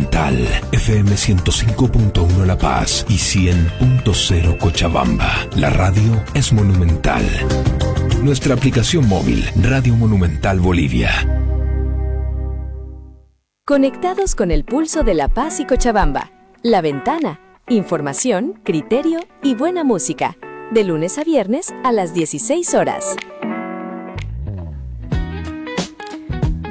Monumental, FM 105.1 La Paz y 100.0 Cochabamba. La radio es Monumental. Nuestra aplicación móvil, Radio Monumental Bolivia. Conectados con el pulso de La Paz y Cochabamba. La Ventana. Información, criterio y buena música. De lunes a viernes a las 16 horas.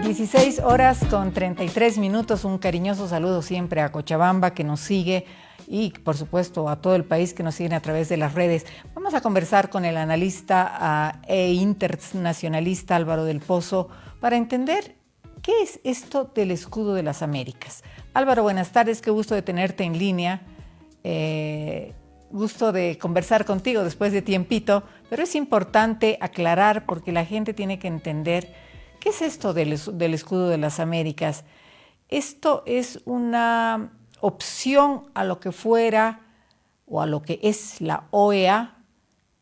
16 horas con 33 minutos. Un cariñoso saludo siempre a Cochabamba que nos sigue y, por supuesto, a todo el país que nos sigue a través de las redes. Vamos a conversar con el analista e internacionalista Álvaro del Pozo para entender qué es esto del escudo de las Américas. Álvaro, buenas tardes, qué gusto de tenerte en línea. Gusto de conversar contigo después de tiempito, pero es importante aclarar porque la gente tiene que entender qué es esto del escudo de las Américas. Esto es una opción a lo que fuera o a lo que es la OEA,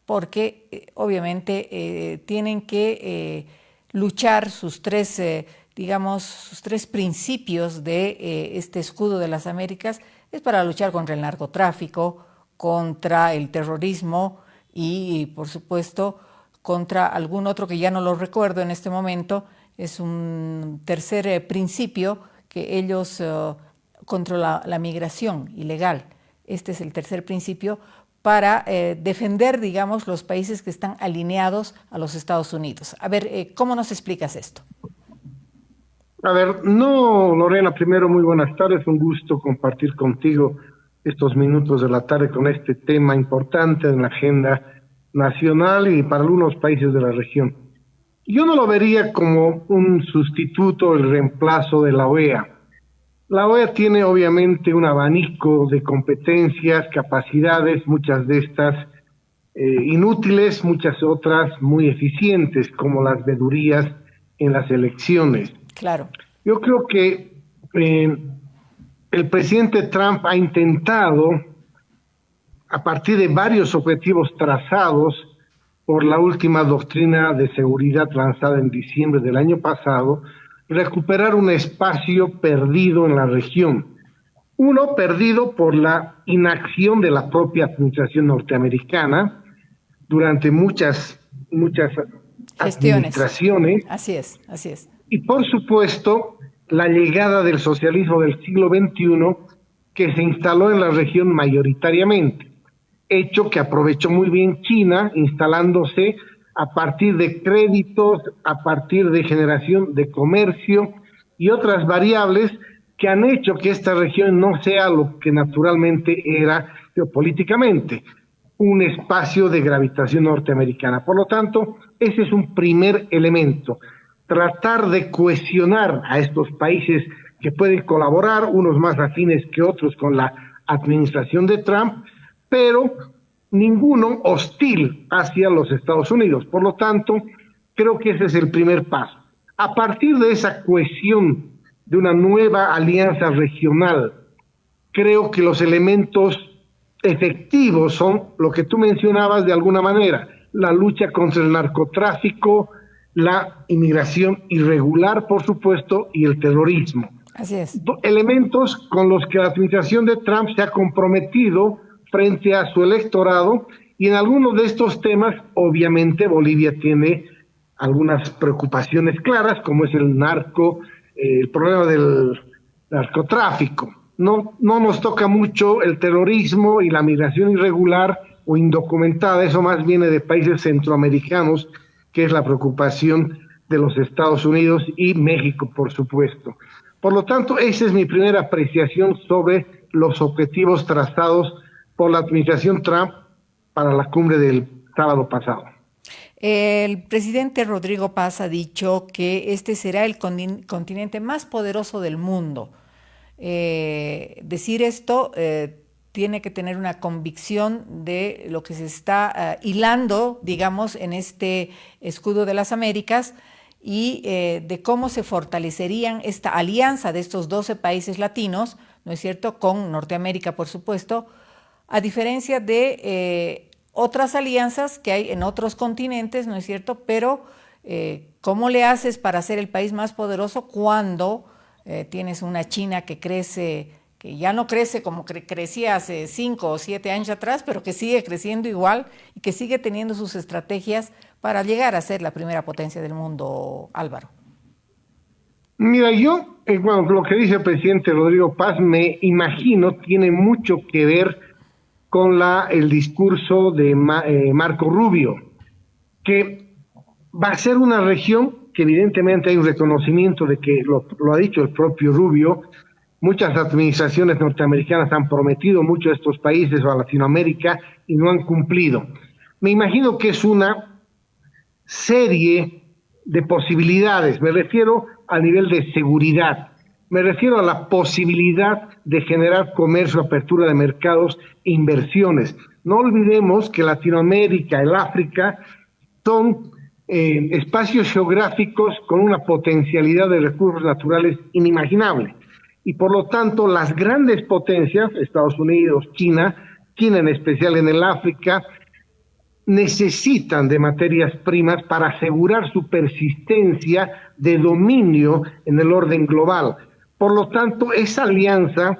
porque obviamente tienen que luchar sus tres principios de este escudo de las Américas. Es para luchar contra el narcotráfico, contra el terrorismo y, por supuesto, contra algún otro que ya no lo recuerdo en este momento. Es un tercer principio que ellos contra la migración ilegal. Este es el tercer principio para defender, digamos, los países que están alineados a los Estados Unidos. A ver, ¿cómo nos explicas esto? A ver, Lorena, primero muy buenas tardes, un gusto compartir contigo estos minutos de la tarde con este tema importante en la agenda nacional y para algunos países de la región. Yo no lo vería como un sustituto o el reemplazo de la OEA. La OEA tiene obviamente un abanico de competencias, capacidades, muchas de estas inútiles, muchas otras muy eficientes, como las vedurías en las elecciones. Claro. Yo creo que el presidente Trump ha intentado, a partir de varios objetivos trazados por la última doctrina de seguridad lanzada en diciembre del año pasado, recuperar un espacio perdido en la región. Uno, perdido por la inacción de la propia administración norteamericana durante muchas administraciones. Así es. Y por supuesto, la llegada del socialismo del siglo XXI que se instaló en la región mayoritariamente, hecho que aprovechó muy bien China, instalándose a partir de créditos, a partir de generación de comercio y otras variables que han hecho que esta región no sea lo que naturalmente era geopolíticamente, un espacio de gravitación norteamericana. Por lo tanto, ese es un primer elemento. Tratar de cohesionar a estos países que pueden colaborar, unos más afines que otros con la administración de Trump, pero ninguno hostil hacia los Estados Unidos. Por lo tanto, creo que ese es el primer paso. A partir de esa cohesión de una nueva alianza regional, creo que los elementos efectivos son lo que tú mencionabas de alguna manera, la lucha contra el narcotráfico, la inmigración irregular, por supuesto, y el terrorismo. Así es. Elementos con los que la administración de Trump se ha comprometido frente a su electorado, y en algunos de estos temas, obviamente, Bolivia tiene algunas preocupaciones claras, como es el problema del narcotráfico. No nos toca mucho el terrorismo y la migración irregular o indocumentada, eso más viene de países centroamericanos, que es la preocupación de los Estados Unidos y México, por supuesto. Por lo tanto, esa es mi primera apreciación sobre los objetivos trazados por la administración Trump para la cumbre del sábado pasado. El presidente Rodrigo Paz ha dicho que este será el continente más poderoso del mundo. Decir esto tiene que tener una convicción de lo que se está hilando, digamos, en este escudo de las Américas y de cómo se fortalecerían esta alianza de estos 12 países latinos, ¿no es cierto?, con Norteamérica, por supuesto, a diferencia de otras alianzas que hay en otros continentes, ¿no es cierto?, pero ¿cómo le haces para ser el país más poderoso cuando tienes una China que crece, que ya no crece como crecía hace 5 o 7 años atrás, pero que sigue creciendo igual y que sigue teniendo sus estrategias para llegar a ser la primera potencia del mundo, Álvaro. Mira, yo, bueno, lo que dice el presidente Rodrigo Paz, me imagino, tiene mucho que ver con el discurso de Marco Rubio, que va a ser una región que evidentemente hay un reconocimiento de que, lo ha dicho el propio Rubio, muchas administraciones norteamericanas han prometido mucho a estos países o a Latinoamérica y no han cumplido. Me imagino que es una serie de posibilidades, me refiero a nivel de seguridad, me refiero a la posibilidad de generar comercio, apertura de mercados e inversiones. No olvidemos que Latinoamérica, el África, son espacios geográficos con una potencialidad de recursos naturales inimaginable. Y por lo tanto, las grandes potencias, Estados Unidos, China en especial en el África, necesitan de materias primas para asegurar su persistencia de dominio en el orden global. Por lo tanto, esa alianza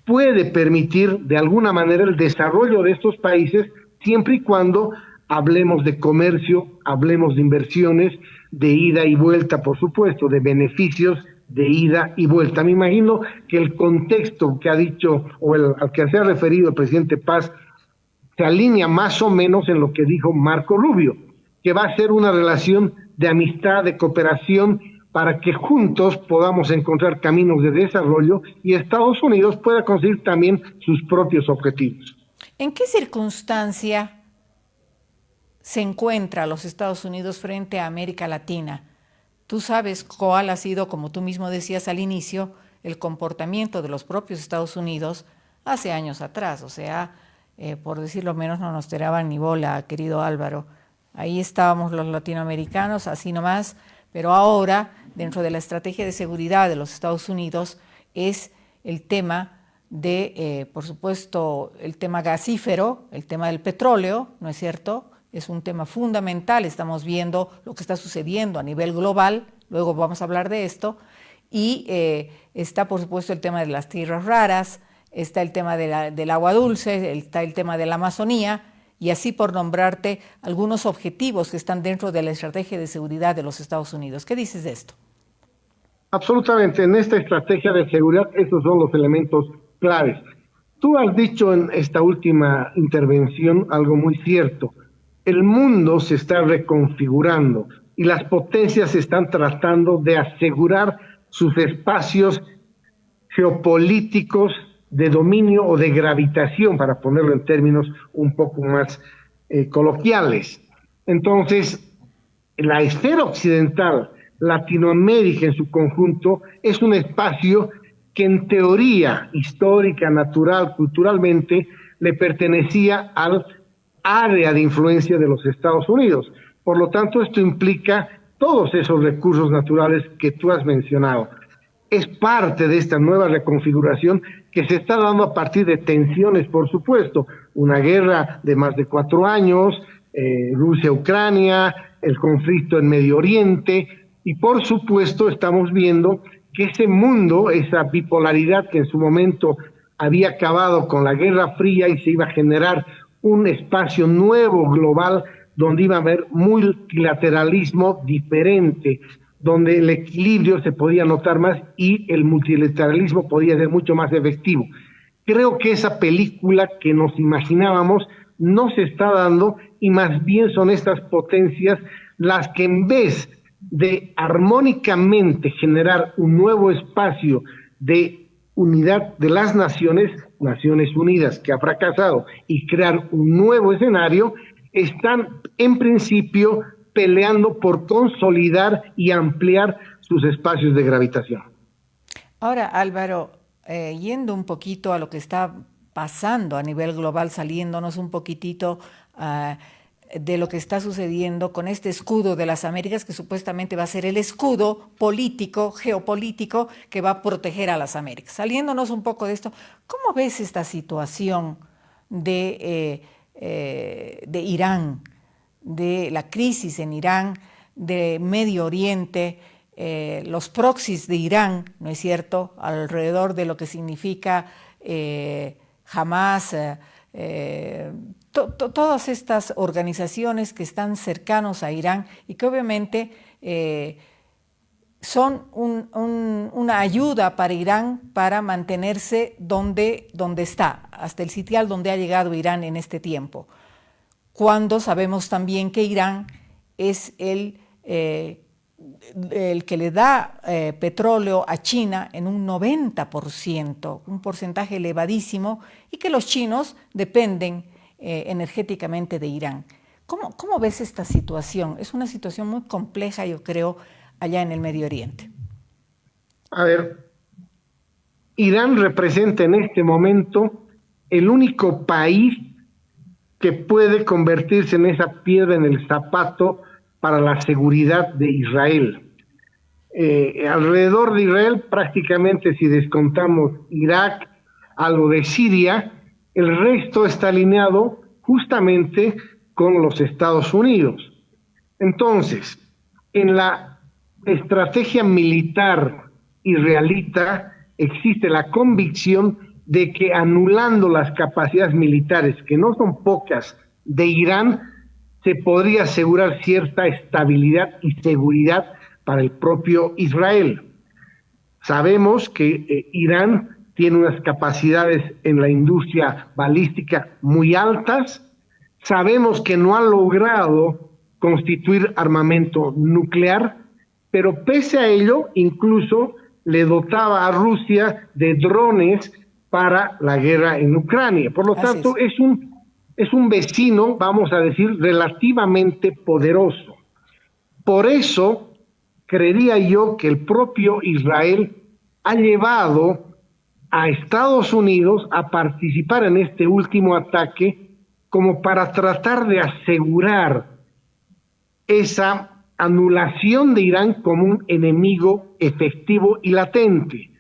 puede permitir de alguna manera el desarrollo de estos países siempre y cuando hablemos de comercio, hablemos de inversiones, de ida y vuelta, por supuesto, de beneficios de ida y vuelta. Me imagino que el contexto que ha dicho o al que se ha referido el presidente Paz se alinea más o menos en lo que dijo Marco Rubio, que va a ser una relación de amistad, de cooperación, para que juntos podamos encontrar caminos de desarrollo y Estados Unidos pueda conseguir también sus propios objetivos. ¿En qué circunstancia se encuentra los Estados Unidos frente a América Latina? Tú sabes cuál ha sido, como tú mismo decías al inicio, el comportamiento de los propios Estados Unidos hace años atrás, o sea, por decirlo menos, no nos tiraban ni bola, querido Álvaro. Ahí estábamos los latinoamericanos, así nomás, pero ahora, dentro de la estrategia de seguridad de los Estados Unidos, es el tema de, por supuesto, el tema gasífero, el tema del petróleo, ¿no es cierto? Es un tema fundamental, estamos viendo lo que está sucediendo a nivel global, luego vamos a hablar de esto, y está, por supuesto, el tema de las tierras raras, está el tema del agua dulce, está el tema de la Amazonía, y así por nombrarte algunos objetivos que están dentro de la estrategia de seguridad de los Estados Unidos. ¿Qué dices de esto? Absolutamente, en esta estrategia de seguridad esos son los elementos claves. Tú has dicho en esta última intervención algo muy cierto. El mundo se está reconfigurando y las potencias están tratando de asegurar sus espacios geopolíticos de dominio o de gravitación, para ponerlo en términos un poco más coloquiales. Entonces, la esfera occidental, Latinoamérica en su conjunto, es un espacio que en teoría histórica, natural, culturalmente, le pertenecía al área de influencia de los Estados Unidos. Por lo tanto, esto implica todos esos recursos naturales que tú has mencionado. Es parte de esta nueva reconfiguración que se está dando a partir de tensiones, por supuesto, una guerra de más de 4 años, Rusia-Ucrania, el conflicto en Medio Oriente, y por supuesto estamos viendo que ese mundo, esa bipolaridad que en su momento había acabado con la Guerra Fría y se iba a generar un espacio nuevo global donde iba a haber multilateralismo diferente, donde el equilibrio se podía notar más y el multilateralismo podía ser mucho más efectivo. Creo que esa película que nos imaginábamos no se está dando y más bien son estas potencias las que en vez de armónicamente generar un nuevo espacio de unidad de las Naciones Unidas, que ha fracasado, y crear un nuevo escenario, están en principio peleando por consolidar y ampliar sus espacios de gravitación. Ahora, Álvaro, yendo un poquito a lo que está pasando a nivel global, saliéndonos un poquitito de lo que está sucediendo con este escudo de las Américas, que supuestamente va a ser el escudo político, geopolítico, que va a proteger a las Américas. Saliéndonos un poco de esto, ¿cómo ves esta situación de Irán, de la crisis en Irán, de Medio Oriente, los proxies de Irán, ¿no es cierto?, alrededor de lo que significa Hamas, todas estas organizaciones que están cercanos a Irán y que obviamente son una ayuda para Irán para mantenerse donde está, hasta el sitial donde ha llegado Irán en este tiempo. Cuando sabemos también que Irán es el que le da petróleo a China en un 90%, un porcentaje elevadísimo, y que los chinos dependen energéticamente de Irán. ¿Cómo ves esta situación? Es una situación muy compleja, yo creo, allá en el Medio Oriente. A ver, Irán representa en este momento el único país que puede convertirse en esa piedra en el zapato para la seguridad de Israel. Alrededor de Israel, prácticamente si descontamos Irak, algo de Siria, el resto está alineado justamente con los Estados Unidos. Entonces, en la estrategia militar israelita existe la convicción de que anulando las capacidades militares, que no son pocas, de Irán, se podría asegurar cierta estabilidad y seguridad para el propio Israel. Sabemos que Irán tiene unas capacidades en la industria balística muy altas, sabemos que no ha logrado constituir armamento nuclear, pero pese a ello, incluso le dotaba a Rusia de drones para la guerra en Ucrania. Por lo tanto, es un vecino, vamos a decir, relativamente poderoso. Por eso, creería yo que el propio Israel ha llevado a Estados Unidos a participar en este último ataque como para tratar de asegurar esa anulación de Irán como un enemigo efectivo y latente.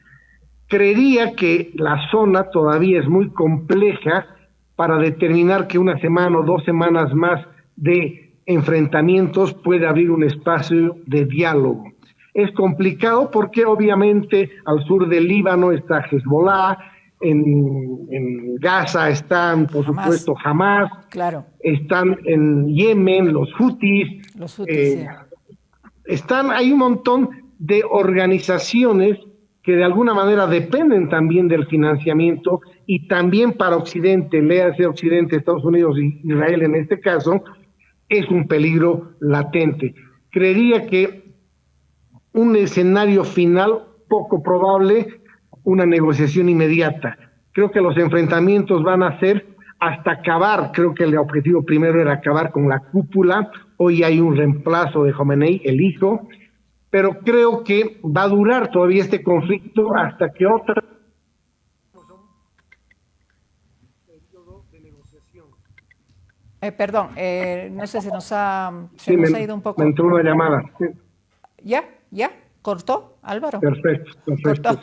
Creería que la zona todavía es muy compleja para determinar que una semana o 2 semanas más de enfrentamientos puede abrir un espacio de diálogo. Es complicado porque obviamente al sur del Líbano está Hezbollah, en Gaza están, por supuesto, Hamas, claro. Están en Yemen los Houthis, sí. Hay un montón de organizaciones que de alguna manera dependen también del financiamiento y también para Occidente, léase Occidente, Estados Unidos y Israel en este caso, es un peligro latente. Creería que un escenario final poco probable, una negociación inmediata. Creo que los enfrentamientos van a ser hasta acabar, creo que el objetivo primero era acabar con la cúpula, hoy hay un reemplazo de Jomenei, el hijo, pero creo que va a durar todavía este conflicto hasta que otra periodo de negociación. Perdón, no sé, se nos ha ido un poco. Me entró una llamada. Sí. ¿Ya? ¿Cortó, Álvaro? Perfecto.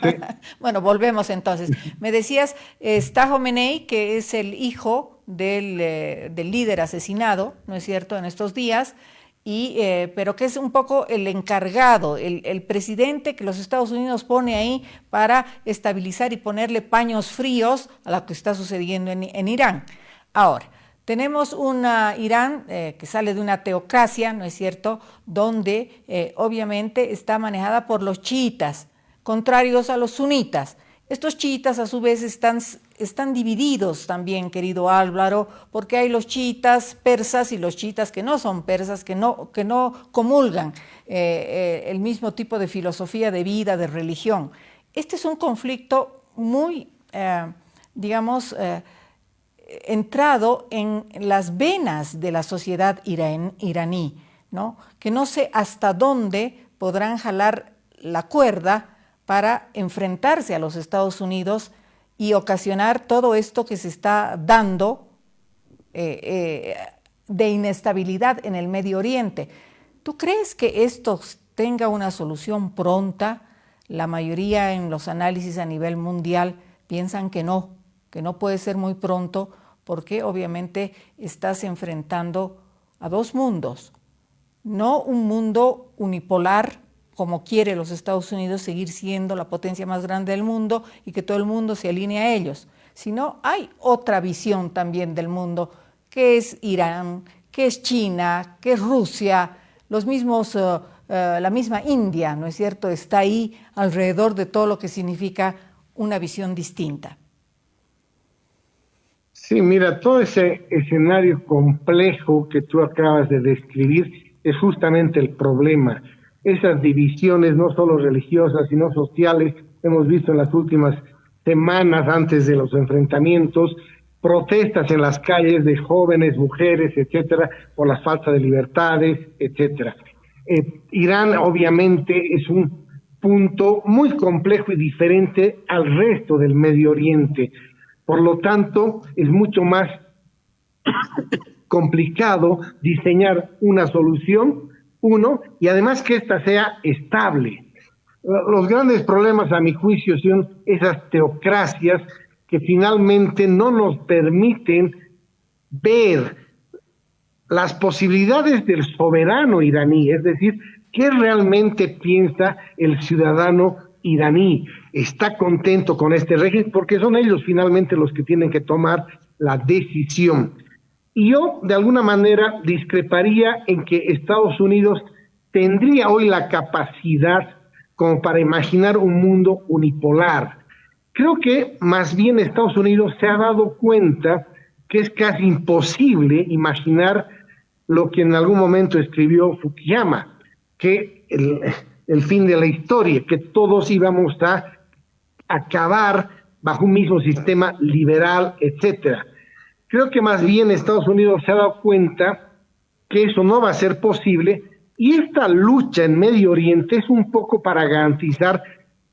Sí. Bueno, volvemos entonces. Me decías, está Jomenei, que es el hijo del líder asesinado, ¿no es cierto?, en estos días, pero que es un poco el encargado, el presidente que los Estados Unidos pone ahí para estabilizar y ponerle paños fríos a lo que está sucediendo en Irán. Ahora, tenemos una Irán que sale de una teocracia, ¿no es cierto?, donde obviamente está manejada por los chiitas, contrarios a los sunitas. Estos chiitas a su vez están divididos también, querido Álvaro, porque hay los chiitas persas y los chiitas que no son persas, que no comulgan el mismo tipo de filosofía de vida, de religión. Este es un conflicto muy, entrado en las venas de la sociedad iraní, ¿no? Que no sé hasta dónde podrán jalar la cuerda para enfrentarse a los Estados Unidos y ocasionar todo esto que se está dando de inestabilidad en el Medio Oriente. ¿Tú crees que esto tenga una solución pronta? La mayoría en los análisis a nivel mundial piensan que no puede ser muy pronto, porque obviamente estás enfrentando a dos mundos, no un mundo unipolar como quiere los Estados Unidos seguir siendo la potencia más grande del mundo y que todo el mundo se alinee a ellos, sino hay otra visión también del mundo, que es Irán, que es China, que es Rusia, los mismos, la misma India, ¿no es cierto?, está ahí alrededor de todo lo que significa una visión distinta. Sí, mira, todo ese escenario complejo que tú acabas de describir es justamente el problema. Esas divisiones, no solo religiosas, sino sociales, hemos visto en las últimas semanas antes de los enfrentamientos, protestas en las calles de jóvenes, mujeres, etcétera, por la falta de libertades, etcétera. Irán, obviamente, es un punto muy complejo y diferente al resto del Medio Oriente. Por lo tanto, es mucho más complicado diseñar una solución, y además que ésta sea estable. Los grandes problemas, a mi juicio, son esas teocracias que finalmente no nos permiten ver las posibilidades del soberano iraní, es decir, qué realmente piensa el ciudadano iraní. ¿Está contento con este régimen? Porque son ellos finalmente los que tienen que tomar la decisión. Y yo, de alguna manera, discreparía en que Estados Unidos tendría hoy la capacidad como para imaginar un mundo unipolar. Creo que más bien Estados Unidos se ha dado cuenta que es casi imposible imaginar lo que en algún momento escribió Fukuyama, que el fin de la historia, que todos íbamos a acabar bajo un mismo sistema liberal, etcétera. Creo que más bien Estados Unidos se ha dado cuenta que eso no va a ser posible, y esta lucha en Medio Oriente es un poco para garantizar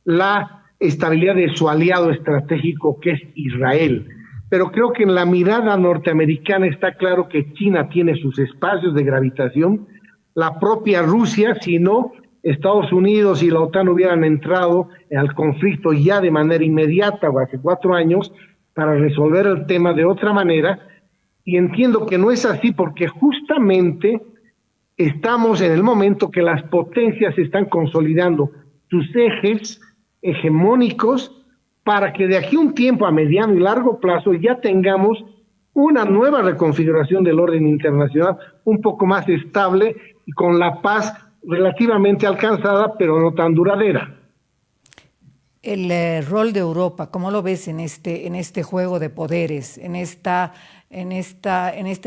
la estabilidad de su aliado estratégico, que es Israel. Pero creo que en la mirada norteamericana está claro que China tiene sus espacios de gravitación, la propia Rusia, si no, Estados Unidos y la OTAN hubieran entrado al conflicto ya de manera inmediata o hace 4 años para resolver el tema de otra manera, y entiendo que no es así porque justamente estamos en el momento que las potencias están consolidando sus ejes hegemónicos para que de aquí a un tiempo a mediano y largo plazo ya tengamos una nueva reconfiguración del orden internacional un poco más estable y con la paz relativamente alcanzada, pero no tan duradera. El rol de Europa, ¿cómo lo ves en este juego de poderes, en este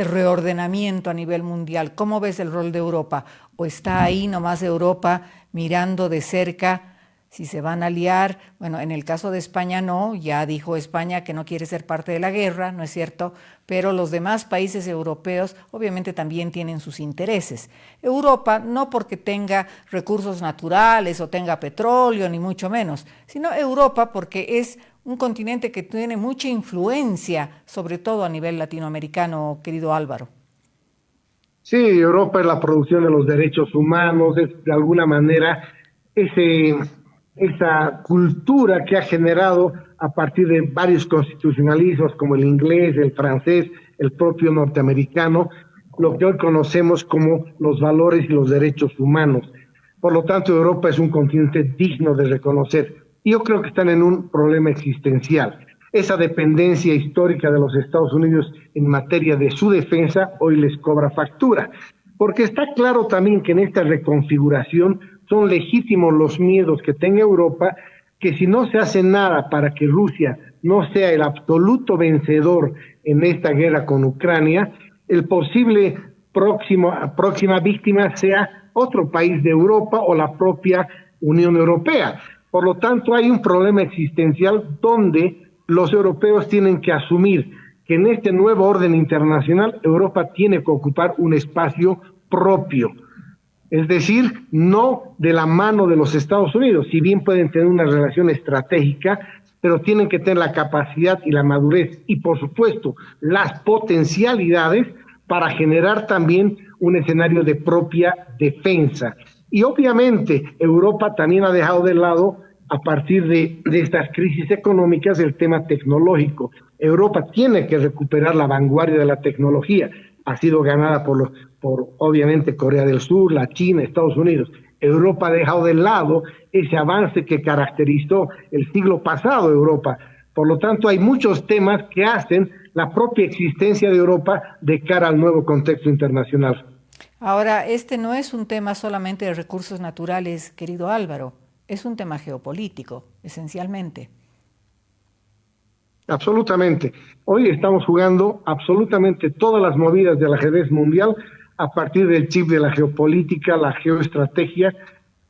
reordenamiento a nivel mundial? ¿Cómo ves el rol de Europa? ¿O está ahí nomás Europa mirando de cerca si se van a aliar? Bueno, en el caso de España no, ya dijo España que no quiere ser parte de la guerra, ¿no es cierto? Pero los demás países europeos obviamente también tienen sus intereses. Europa no porque tenga recursos naturales o tenga petróleo, ni mucho menos, sino Europa porque es un continente que tiene mucha influencia, sobre todo a nivel latinoamericano, querido Álvaro. Sí, Europa es la producción de los derechos humanos, es de alguna manera esa cultura que ha generado a partir de varios constitucionalismos como el inglés, el francés, el propio norteamericano, lo que hoy conocemos como los valores y los derechos humanos. Por lo tanto, Europa es un continente digno de reconocer. Y yo creo que están en un problema existencial. Esa dependencia histórica de los Estados Unidos en materia de su defensa hoy les cobra factura. Porque está claro también que en esta reconfiguración son legítimos los miedos que tenga Europa, que si no se hace nada para que Rusia no sea el absoluto vencedor en esta guerra con Ucrania, el posible próxima víctima sea otro país de Europa o la propia Unión Europea. Por lo tanto, hay un problema existencial donde los europeos tienen que asumir que en este nuevo orden internacional Europa tiene que ocupar un espacio propio. Es decir, no de la mano de los Estados Unidos, si bien pueden tener una relación estratégica, pero tienen que tener la capacidad y la madurez y, por supuesto, las potencialidades para generar también un escenario de propia defensa. Y obviamente Europa también ha dejado de lado, a partir de estas crisis económicas, el tema tecnológico. Europa tiene que recuperar la vanguardia de la tecnología. Ha sido ganada por obviamente Corea del Sur, la China, Estados Unidos. Europa ha dejado de lado ese avance que caracterizó el siglo pasado Europa. Por lo tanto, hay muchos temas que hacen la propia existencia de Europa de cara al nuevo contexto internacional. Ahora, este no es un tema solamente de recursos naturales, querido Álvaro, es un tema geopolítico, esencialmente. Absolutamente. Hoy estamos jugando absolutamente todas las movidas del ajedrez mundial a partir del chip de la geopolítica, la geoestrategia,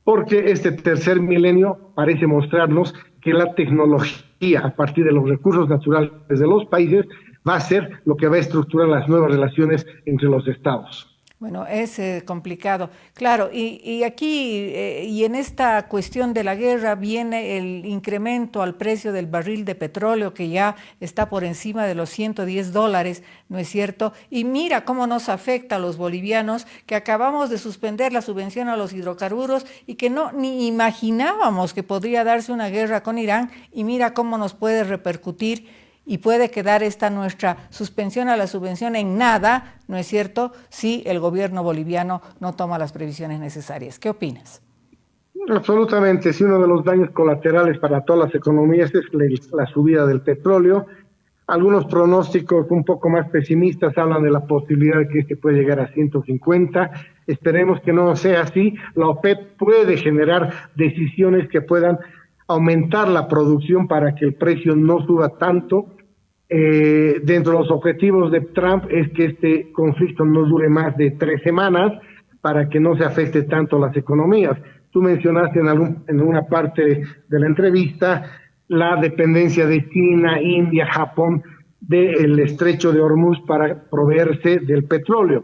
porque este tercer milenio parece mostrarnos que la tecnología a partir de los recursos naturales de los países va a ser lo que va a estructurar las nuevas relaciones entre los estados. Bueno, es complicado. Claro, y aquí, y en esta cuestión de la guerra viene el incremento al precio del barril de petróleo que ya está por encima de los $110, ¿no es cierto? Y mira cómo nos afecta a los bolivianos que acabamos de suspender la subvención a los hidrocarburos y que no ni imaginábamos que podría darse una guerra con Irán, y mira cómo nos puede repercutir y puede quedar esta nuestra suspensión a la subvención en nada, ¿no es cierto?, si el gobierno boliviano no toma las previsiones necesarias. ¿Qué opinas? Absolutamente, sí, uno de los daños colaterales para todas las economías es la subida del petróleo. Algunos pronósticos un poco más pesimistas hablan de la posibilidad de que este puede llegar a 150. Esperemos que no sea así. La OPEP puede generar decisiones que puedan aumentar la producción para que el precio no suba tanto. Dentro de los objetivos de Trump es que este conflicto no dure más de 3 semanas para que no se afecte tanto las economías. Tú mencionaste en una parte de la entrevista la dependencia de China, India, Japón del estrecho de Hormuz para proveerse del petróleo.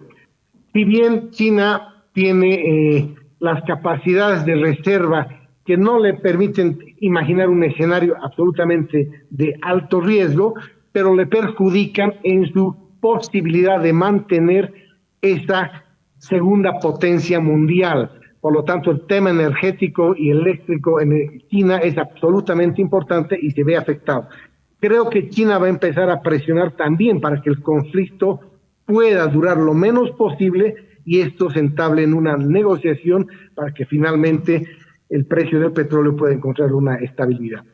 Si bien China tiene las capacidades de reserva que no le permiten imaginar un escenario absolutamente de alto riesgo, pero le perjudican en su posibilidad de mantener esa segunda potencia mundial. Por lo tanto, el tema energético y eléctrico en China es absolutamente importante y se ve afectado. Creo que China va a empezar a presionar también para que el conflicto pueda durar lo menos posible y esto se entable en una negociación para que finalmente el precio del petróleo pueda encontrar una estabilidad.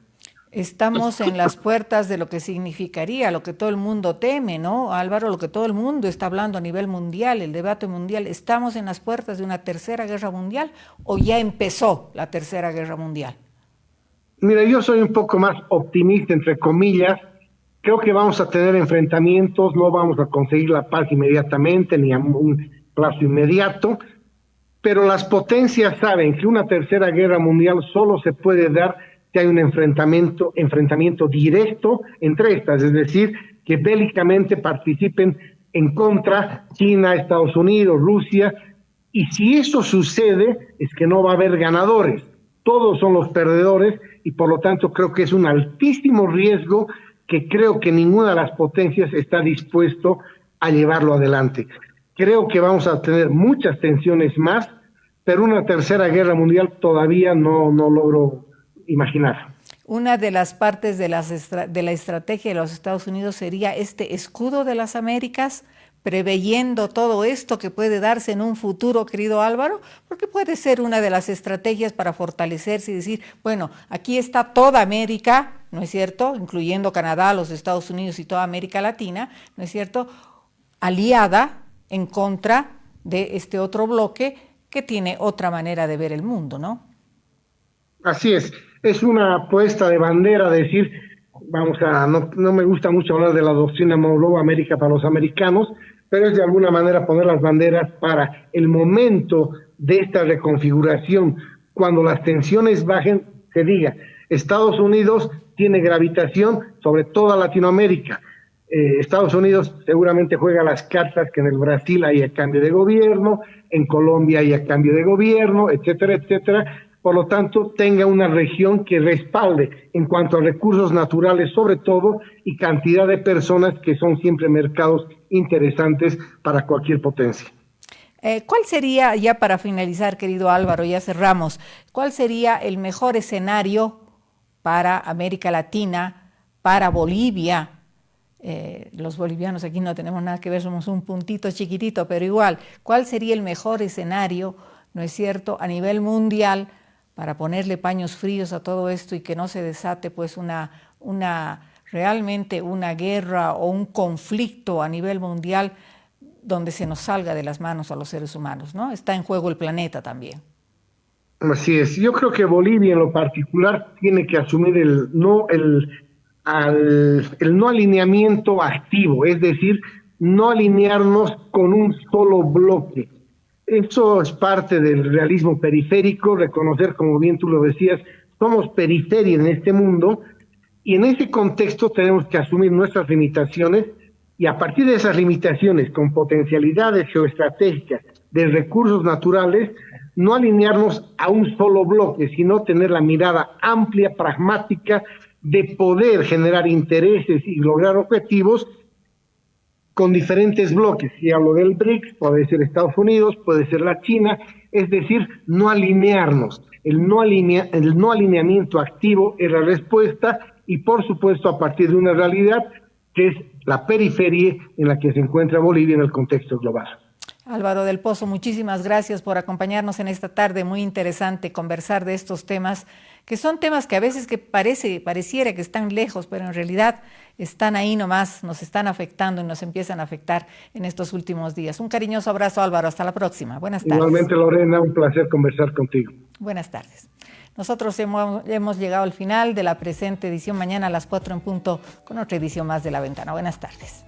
Estamos en las puertas de lo que significaría, lo que todo el mundo teme, ¿no, Álvaro? Lo que todo el mundo está hablando a nivel mundial, el debate mundial. ¿Estamos en las puertas de una tercera guerra mundial o ya empezó la tercera guerra mundial? Mira, yo soy un poco más optimista, entre comillas. Creo que vamos a tener enfrentamientos, no vamos a conseguir la paz inmediatamente ni a un plazo inmediato, pero las potencias saben que una tercera guerra mundial solo se puede dar si hay un enfrentamiento directo entre estas, es decir, que bélicamente participen en contra China, Estados Unidos, Rusia, y si eso sucede es que no va a haber ganadores, todos son los perdedores y por lo tanto creo que es un altísimo riesgo que creo que ninguna de las potencias está dispuesto a llevarlo adelante. Creo que vamos a tener muchas tensiones más, pero una tercera guerra mundial todavía no logro imaginar. Una de las partes de la estrategia de los Estados Unidos sería este escudo de las Américas, preveyendo todo esto que puede darse en un futuro, querido Álvaro, porque puede ser una de las estrategias para fortalecerse y decir, bueno, aquí está toda América, ¿no es cierto?, incluyendo Canadá, los Estados Unidos y toda América Latina, ¿no es cierto?, aliada en contra de este otro bloque que tiene otra manera de ver el mundo, ¿no? Así es una apuesta de bandera, decir, no me gusta mucho hablar de la doctrina Monroe, América para los americanos, pero es de alguna manera poner las banderas para el momento de esta reconfiguración, cuando las tensiones bajen, se diga, Estados Unidos tiene gravitación sobre toda Latinoamérica. Estados Unidos seguramente juega las cartas que en el Brasil haya cambio de gobierno, en Colombia haya cambio de gobierno, etcétera, etcétera. Por lo tanto, tenga una región que respalde en cuanto a recursos naturales sobre todo y cantidad de personas que son siempre mercados interesantes para cualquier potencia. ¿Cuál sería, ya para finalizar, querido Álvaro, ya cerramos, cuál sería el mejor escenario para América Latina, para Bolivia? Los bolivianos aquí no tenemos nada que ver, somos un puntito chiquitito, pero igual, ¿cuál sería el mejor escenario ¿no es cierto?, a nivel mundial para ponerle paños fríos a todo esto y que no se desate pues realmente una guerra o un conflicto a nivel mundial donde se nos salga de las manos a los seres humanos, ¿no? Está en juego el planeta también. Así es. Yo creo que Bolivia en lo particular tiene que asumir el no alineamiento activo, es decir, no alinearnos con un solo bloque. Eso es parte del realismo periférico, reconocer, como bien tú lo decías, somos periferia en este mundo, y en ese contexto tenemos que asumir nuestras limitaciones, y a partir de esas limitaciones, con potencialidades geoestratégicas de recursos naturales, no alinearnos a un solo bloque, sino tener la mirada amplia, pragmática, de poder generar intereses y lograr objetivos con diferentes bloques. Si hablo del BRICS, puede ser Estados Unidos, puede ser la China, es decir, no alinearnos. El no alineamiento activo es la respuesta, y por supuesto a partir de una realidad que es la periferia en la que se encuentra Bolivia en el contexto global. Álvaro del Pozo, muchísimas gracias por acompañarnos en esta tarde. Muy interesante conversar de estos temas, que son temas que a veces que pareciera que están lejos, pero en realidad están ahí nomás, nos están afectando y nos empiezan a afectar en estos últimos días. Un cariñoso abrazo, Álvaro. Hasta la próxima. Buenas tardes. Igualmente, Lorena, un placer conversar contigo. Buenas tardes. Nosotros hemos llegado al final de la presente edición. Mañana a las 4 en punto con otra edición más de La Ventana. Buenas tardes.